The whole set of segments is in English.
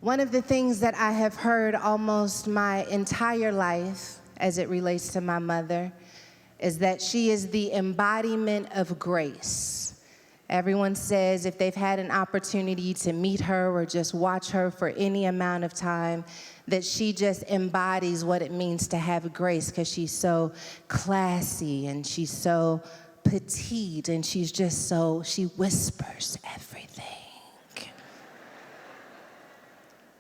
One of the things that I have heard almost my entire life as it relates to my mother is that she is the embodiment of grace. Everyone says if they've had an opportunity to meet her or just watch her for any amount of time, that she just embodies what it means to have grace because she's so classy and she's so petite and she whispers everything.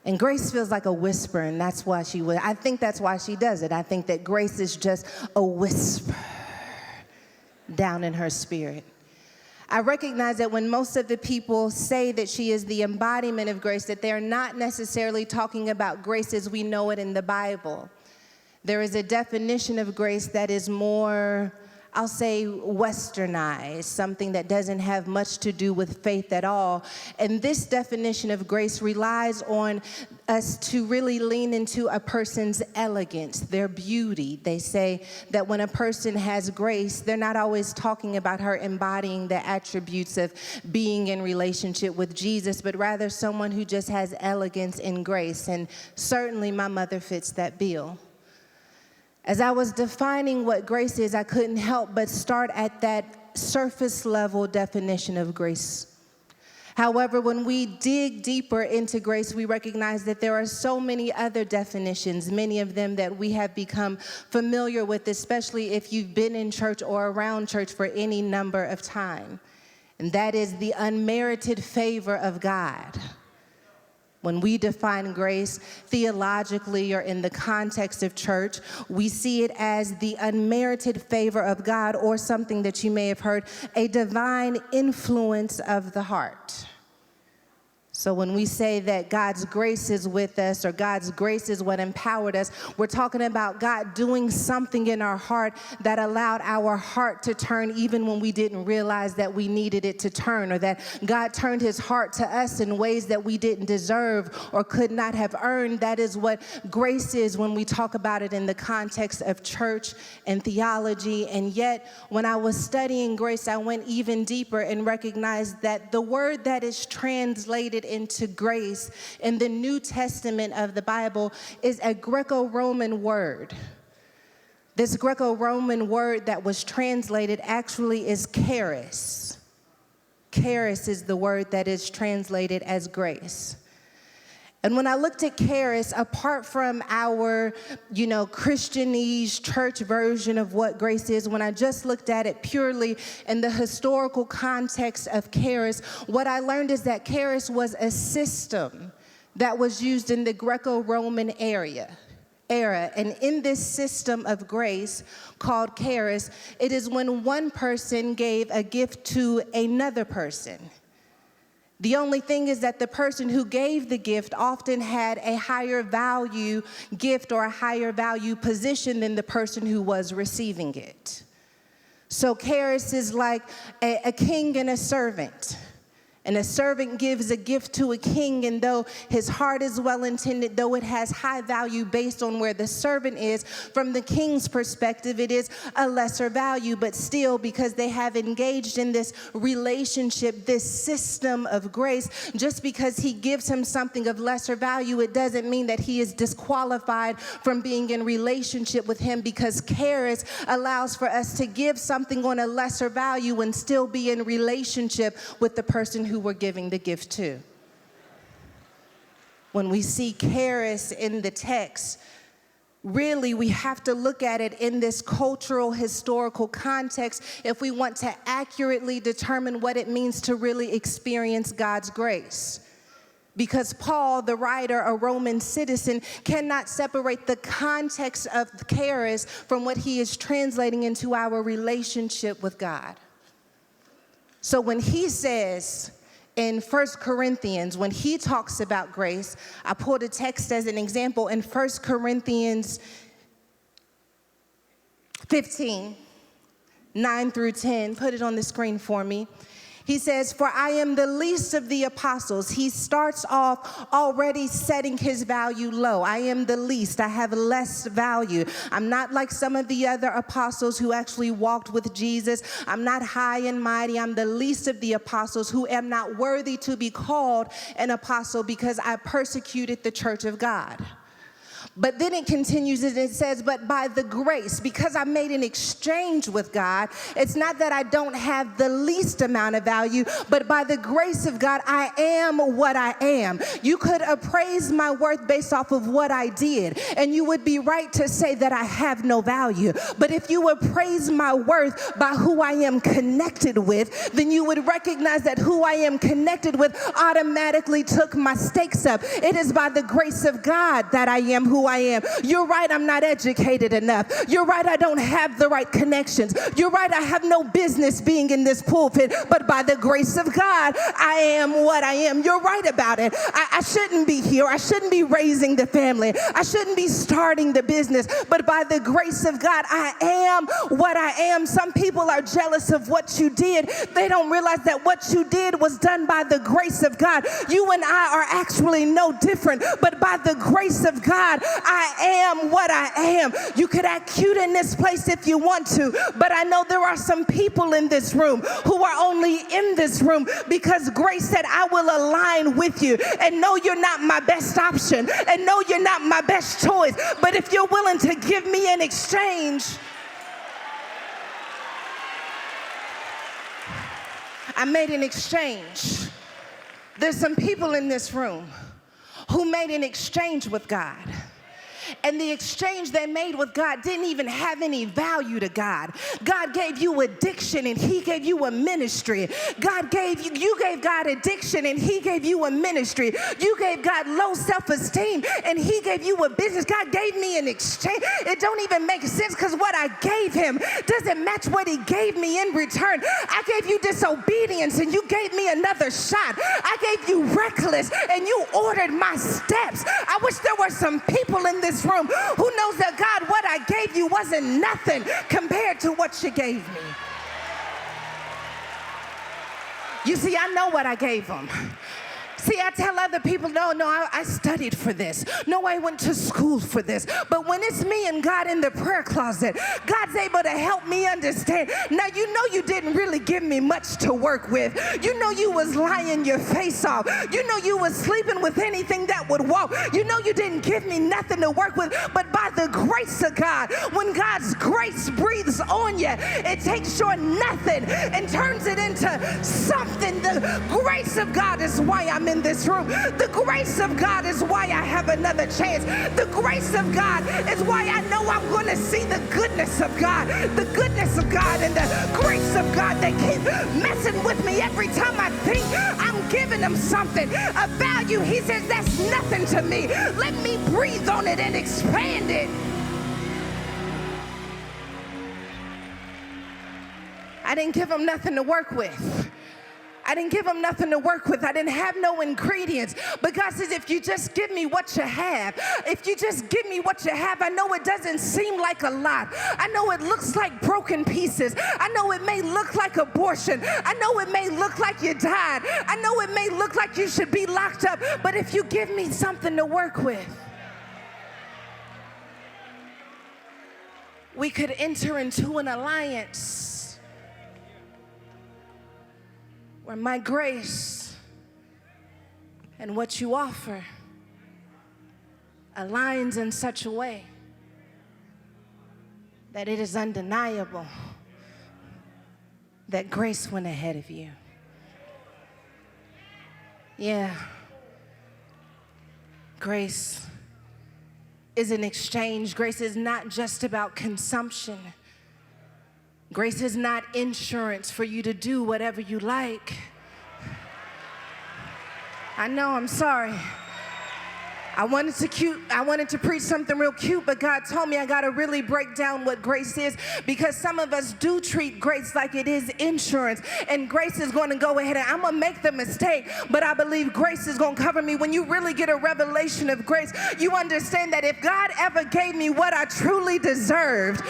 And Grace feels like a whisper, and that's why I think that's why she does it. I think that Grace is just a whisper down in her spirit. I recognize that when most of the people say that she is the embodiment of grace, that they're not necessarily talking about grace as we know it in the Bible. There is a definition of grace that is more, I'll say, westernized, something that doesn't have much to do with faith at all. And this definition of grace relies on us to really lean into a person's elegance, their beauty. They say that when a person has grace, they're not always talking about her embodying the attributes of being in relationship with Jesus, but rather someone who just has elegance and grace. And certainly my mother fits that bill. As I was defining what grace is, I couldn't help but start at that surface level definition of grace. However, when we dig deeper into grace, we recognize that there are so many other definitions, many of them that we have become familiar with, especially if you've been in church or around church for any number of time. And that is the unmerited favor of God. When we define grace theologically or in the context of church, we see it as the unmerited favor of God, or something that you may have heard, a divine influence of the heart. So when we say that God's grace is with us, or God's grace is what empowered us, we're talking about God doing something in our heart that allowed our heart to turn even when we didn't realize that we needed it to turn, or that God turned his heart to us in ways that we didn't deserve or could not have earned. That is what grace is when we talk about it in the context of church and theology. And yet, when I was studying grace, I went even deeper and recognized that the word that is translated into grace in the New Testament of the Bible is a Greco-Roman word. This Greco-Roman word that was translated actually is charis. Charis is the word that is translated as grace. And when I looked at charis, apart from our, Christianese church version of what grace is, when I just looked at it purely in the historical context of charis, what I learned is that charis was a system that was used in the Greco-Roman era. And in this system of grace called charis, it is when one person gave a gift to another person. The only thing is that the person who gave the gift often had a higher value gift or a higher value position than the person who was receiving it. So charis is like a king and a servant. And a servant gives a gift to a king, and though his heart is well-intended, though it has high value based on where the servant is, from the king's perspective, it is a lesser value. But still, because they have engaged in this relationship, this system of grace, just because he gives him something of lesser value, it doesn't mean that he is disqualified from being in relationship with him, because charis allows for us to give something on a lesser value and still be in relationship with the person who we're giving the gift to. When we see charis in the text, really we have to look at it in this cultural, historical context if we want to accurately determine what it means to really experience God's grace. Because Paul, the writer, a Roman citizen, cannot separate the context of charis from what he is translating into our relationship with God. So when he says in 1 Corinthians, when he talks about grace, I pulled a text as an example in 1 Corinthians 15, 9 through 10. Put it on the screen for me. He says, for I am the least of the apostles. He starts off already setting his value low. I am the least. I have less value. I'm not like some of the other apostles who actually walked with Jesus. I'm not high and mighty. I'm the least of the apostles who am not worthy to be called an apostle because I persecuted the church of God. But then it continues and it says, but by the grace, because I made an exchange with God, it's not that I don't have the least amount of value, but by the grace of God, I am what I am. You could appraise my worth based off of what I did, and you would be right to say that I have no value. But if you appraise my worth by who I am connected with, then you would recognize that who I am connected with automatically took my stakes up. It is by the grace of God that I am who I am. You're right, I'm not educated enough. You're right, I don't have the right connections. You're right, I have no business being in this pulpit, but by the grace of God, I am what I am. You're right about it. I shouldn't be here. I shouldn't be raising the family. I shouldn't be starting the business, but by the grace of God, I am what I am. Some people are jealous of what you did. They don't realize that what you did was done by the grace of God. You and I are actually no different, but by the grace of God, I am what I am. You could act cute in this place if you want to, but I know there are some people in this room who are only in this room because grace said, I will align with you. And no, you're not my best option. And no, you're not my best choice. But if you're willing to give me an exchange, I made an exchange. There's some people in this room who made an exchange with God. And the exchange they made with God didn't even have any value to God. God gave you addiction and he gave you a ministry. You gave God addiction and he gave you a ministry. You gave God low self-esteem and he gave you a business. God gave me an exchange. It don't even make sense because what I gave him doesn't match what he gave me in return. I gave you disobedience and you gave me another shot. I gave you reckless and you ordered my steps. I wish there were some people in this room who knows that God, what I gave you wasn't nothing compared to what you gave me. You see, I know what I gave them. See, I tell other people, no, I studied for this. No, I went to school for this. But when it's me and God in the prayer closet, God's able to help me understand. Now, you know you didn't really give me much to work with. You know you was lying your face off. You know you was sleeping with anything that would walk. You know you didn't give me nothing to work with. But by the grace of God, when God's grace breathes on you, it takes your nothing and turns it into something. The grace of God is why I'm in this room. The grace of God is why I have another chance. The grace of God is why I know I'm going to see the goodness of God. The goodness of God and the grace of God that keep messing with me every time I think I'm giving him something, a value. He says, that's nothing to me. Let me breathe on it and expand it. I didn't give him nothing to work with. I didn't give him nothing to work with. I didn't have no ingredients. But God says, if you just give me what you have, if you just give me what you have, I know it doesn't seem like a lot. I know it looks like broken pieces. I know it may look like abortion. I know it may look like you died. I know it may look like you should be locked up. But if you give me something to work with, we could enter into an alliance where my grace and what you offer aligns in such a way that it is undeniable that grace went ahead of you. Yeah. Grace is an exchange. Grace is not just about consumption. Grace is not insurance for you to do whatever you like. I know, I'm sorry. I wanted to preach something real cute, but God told me I got to really break down what grace is, because some of us do treat grace like it is insurance, and grace is going to go ahead and I'm going to make the mistake, but I believe grace is going to cover me. When you really get a revelation of grace, you understand that if God ever gave me what I truly deserved,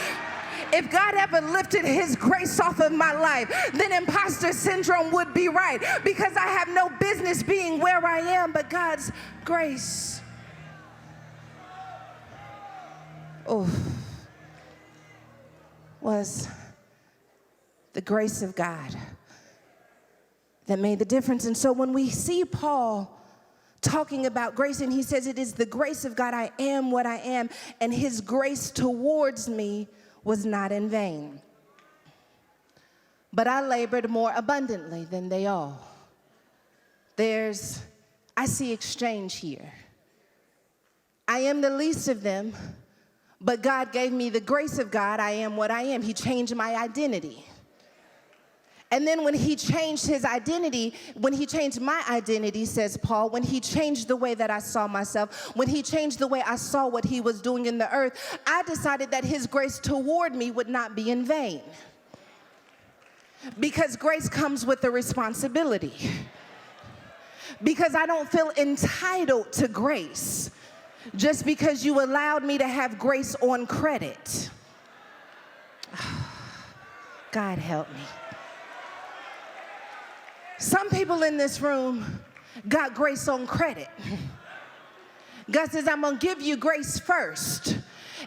If God ever lifted his grace off of my life, then imposter syndrome would be right, because I have no business being where I am, but God's grace. Was the grace of God that made the difference. And so when we see Paul talking about grace, and he says, it is the grace of God, I am what I am, and his grace towards me was not in vain. But I labored more abundantly than they all. I see exchange here. I am the least of them, but God gave me the grace of God. I am what I am. He changed my identity. And then when he changed his identity, when he changed my identity, says Paul, when he changed the way that I saw myself, when he changed the way I saw what he was doing in the earth, I decided that his grace toward me would not be in vain. Because grace comes with a responsibility. Because I don't feel entitled to grace just because you allowed me to have grace on credit. God help me. Some people in this room got grace on credit. God says, I'm going to give you grace first.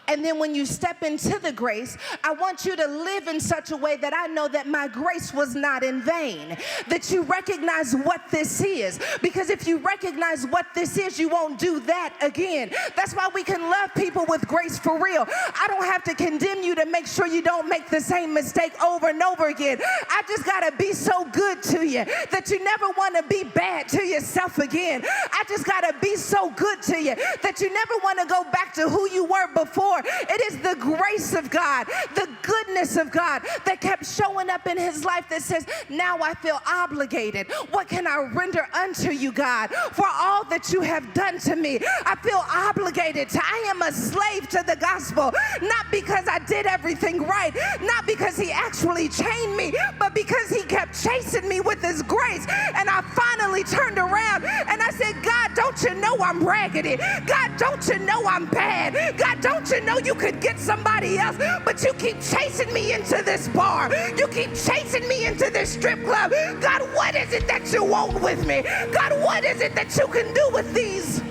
And then when you step into the grace, I want you to live in such a way that I know that my grace was not in vain. That you recognize what this is. Because if you recognize what this is, you won't do that again. That's why we can love people with grace for real. I don't have to condemn you to make sure you don't make the same mistake over and over again. I just got to be so good to you that you never want to be bad to yourself again. I just got to be so good to you that you never want to go back to who you were before. It is the grace of God, the goodness of God that kept showing up in his life that says, now I feel obligated. What can I render unto you, God, for all that you have done to me? I feel obligated. I am a slave to the gospel, not because I did everything right, not because he actually chained me, but because he kept chasing me with his grace. And I finally turned around and I said, God, don't you know I'm raggedy? God, don't you know I'm bad? God, don't you know you could get somebody else, but you keep chasing me into this bar. You keep chasing me into this strip club. God, what is it that you want with me? God, what is it that you can do with these?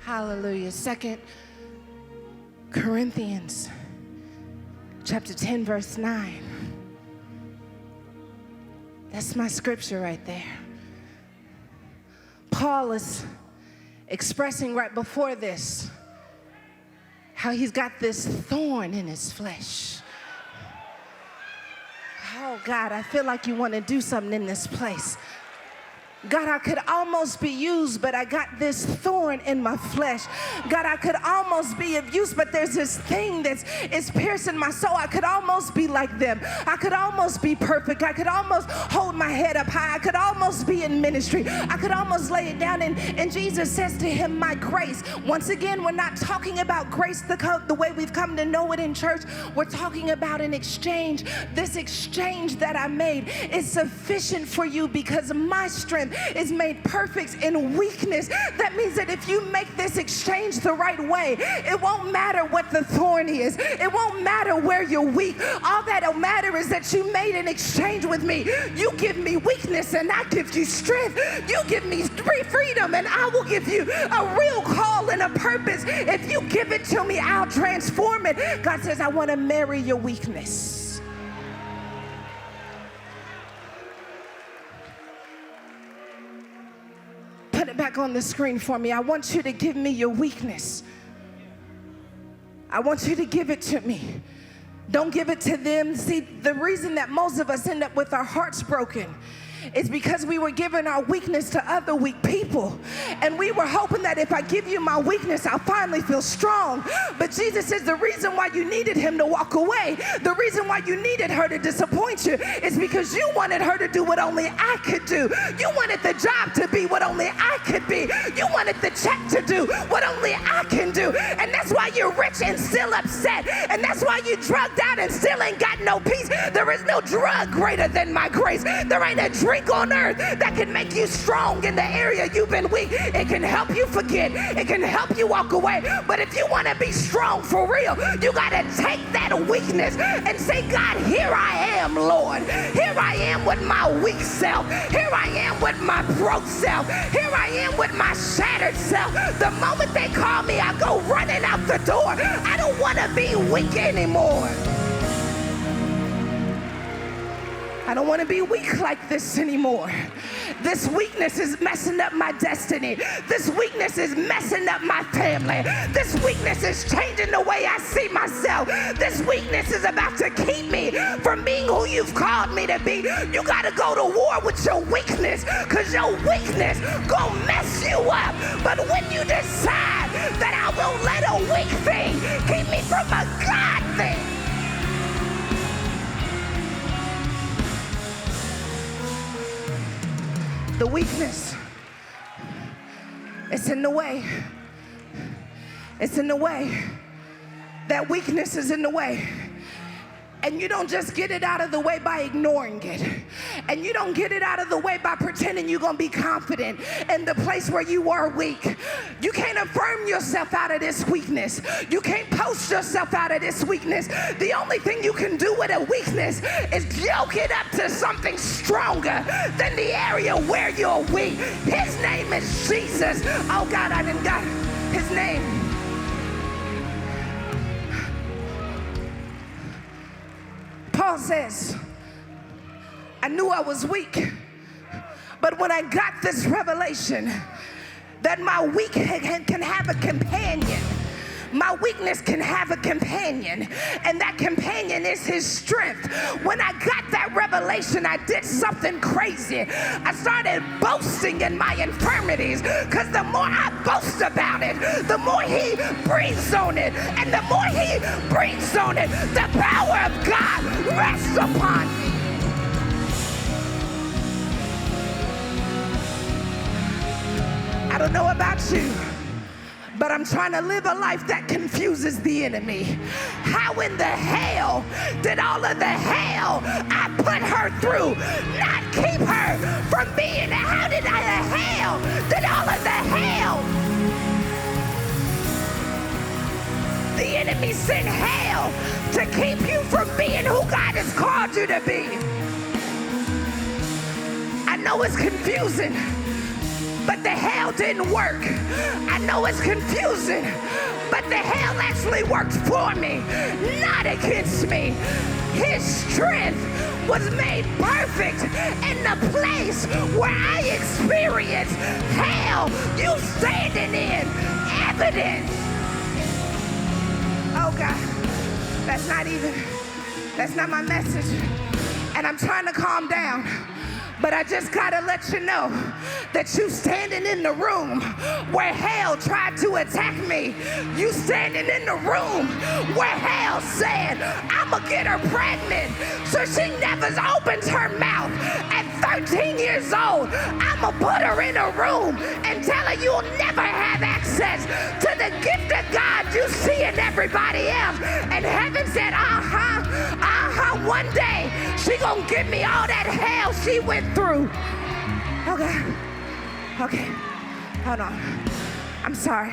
Hallelujah. 2 Corinthians chapter 10, verse 9. That's my scripture right there. Paul is expressing right before this how he's got this thorn in his flesh. Oh, God, I feel like you want to do something in this place. God, I could almost be used, but I got this thorn in my flesh. God, I could almost be of use, but there's this thing it's piercing my soul. I could almost be like them. I could almost be perfect. I could almost hold my head up high. I could almost be in ministry. I could almost lay it down. And Jesus says to him, my grace. Once again, we're not talking about grace the way we've come to know it in church. We're talking about an exchange. This exchange that I made is sufficient for you because my strength is made perfect in weakness. That means that if you make this exchange the right way, it won't matter what the thorn is. It won't matter where you're weak. All that'll matter is that you made an exchange with me. You give me weakness and I give you strength. You give me freedom and I will give you a real call and a purpose. If you give it to me, I'll transform it. God says, I want to marry your weakness. Put it back on the screen for me. I want you to give me your weakness. I want you to give it to me. Don't give it to them. See, the reason that most of us end up with our hearts broken It's because we were giving our weakness to other weak people. And we were hoping that if I give you my weakness, I'll finally feel strong. But Jesus says the reason why you needed him to walk away, the reason why you needed her to disappoint you, is because you wanted her to do what only I could do. You wanted the job to be what only I could be. You wanted the check to do what only I can do. And that's why you're rich and still upset. And that's why you drugged out and still ain't got no peace. There is no drug greater than my grace. There ain't a drink on earth that can make you strong in the area you've been weak. It can help you forget. It can help you walk away. But if you want to be strong for real, you got to take that weakness and say, God, here I am, Lord. Here I am with my weak self. Here I am with my broke self. Here I am with my shattered self. The moment they call me, I go running out the door. I don't want to be weak anymore. I don't want to be weak like this anymore. This weakness is messing up my destiny. This weakness is messing up my family. This weakness is changing the way I see myself. This weakness is about to keep me from being who you've called me to be. You got to go to war with your weakness, because your weakness gonna mess you up. But when you decide that I won't let a weak thing keep me from a God thing, the weakness, it's in the way. It's in the way. That weakness is in the way. And you don't just get it out of the way by ignoring it. And you don't get it out of the way by pretending you're going to be confident in the place where you are weak. You can't affirm yourself out of this weakness. You can't post yourself out of this weakness. The only thing you can do with a weakness is yoke it up to something stronger than the area where you're weak. His name is Jesus. Oh God, I didn't got his name. Paul says, I knew I was weak, but when I got this revelation that my weakness can have a companion, my weakness can have a companion, and that companion is his strength. When I got that revelation, I did something crazy. I started boasting in my infirmities, because the more I boast about it, the more he breathes on it, and the more he breathes on it, the power of God rests upon me. I don't know about you, but I'm trying to live a life that confuses the enemy. How in the hell did all of the hell I put her through not keep her from being? How did the hell did all of the hell? The enemy sent hell to keep you from being who God has called you to be. I know it's confusing, but the hell didn't work. I know it's confusing, but the hell actually worked for me, not against me. His strength was made perfect in the place where I experienced hell. You standing in evidence. Oh God, that's not my message. And I'm trying to calm down. But I just gotta let you know that you standing in the room where hell tried to attack me. You standing in the room where hell said, I'ma get her pregnant so she never opens her mouth. At 13 years old, I'ma put her in a room and tell her you'll never have access to the gift of God you see in everybody else. And heaven said, one day she gonna give me all that hell she went through. Okay, hold on. I'm sorry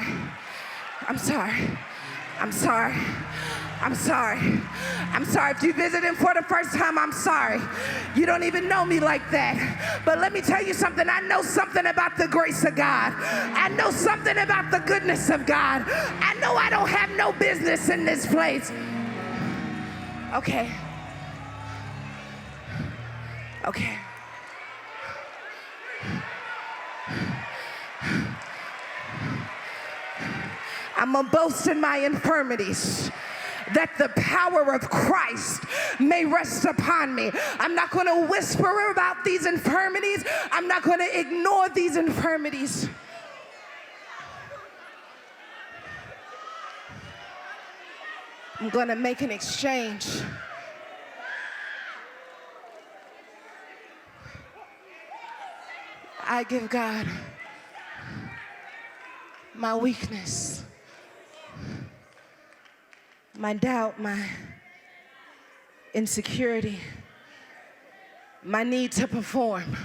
if you visited for the first time. I'm sorry. You don't even know me like that. But let me tell you something. I know something about the grace of God. I know something about the goodness of God. I know I don't have no business in this place. Okay. I'm gonna boast in my infirmities. that the power of Christ may rest upon me. I'm not going to whisper about these infirmities. I'm not going to ignore these infirmities. I'm going to make an exchange. I give God my weakness, my doubt, my insecurity, my need to perform,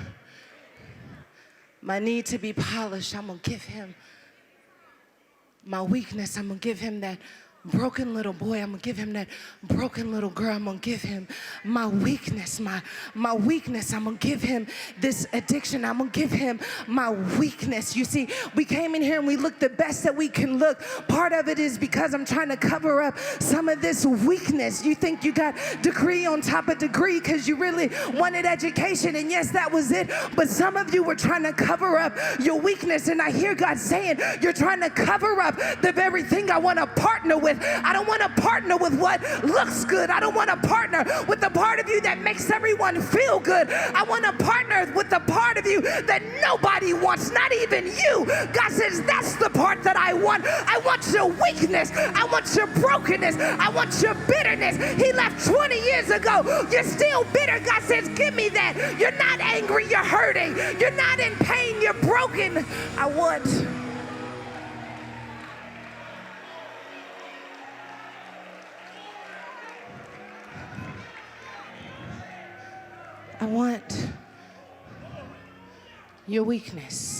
my need to be polished. I'm going to give him my weakness. I'm going to give him that broken little boy. I'm gonna give him that broken little girl. I'm gonna give him my weakness, my weakness. I'm gonna give him this addiction. I'm gonna give him my weakness. You see, we came in here and we looked the best that we can look. Part of it is because I'm trying to cover up some of this weakness. You think you got degree on top of degree because you really wanted education, and yes, that was it. But some of you were trying to cover up your weakness, and I hear God saying, you're trying to cover up the very thing I want to partner with. I don't want to partner with what looks good. I don't want to partner with the part of you that makes everyone feel good. I want to partner with the part of you that nobody wants, not even you. God says, that's the part that I want. I want your weakness. I want your brokenness. I want your bitterness. He left 20 years ago. You're still bitter. God says, give me that. You're not angry. You're hurting. You're not in pain. You're broken. I want your weakness.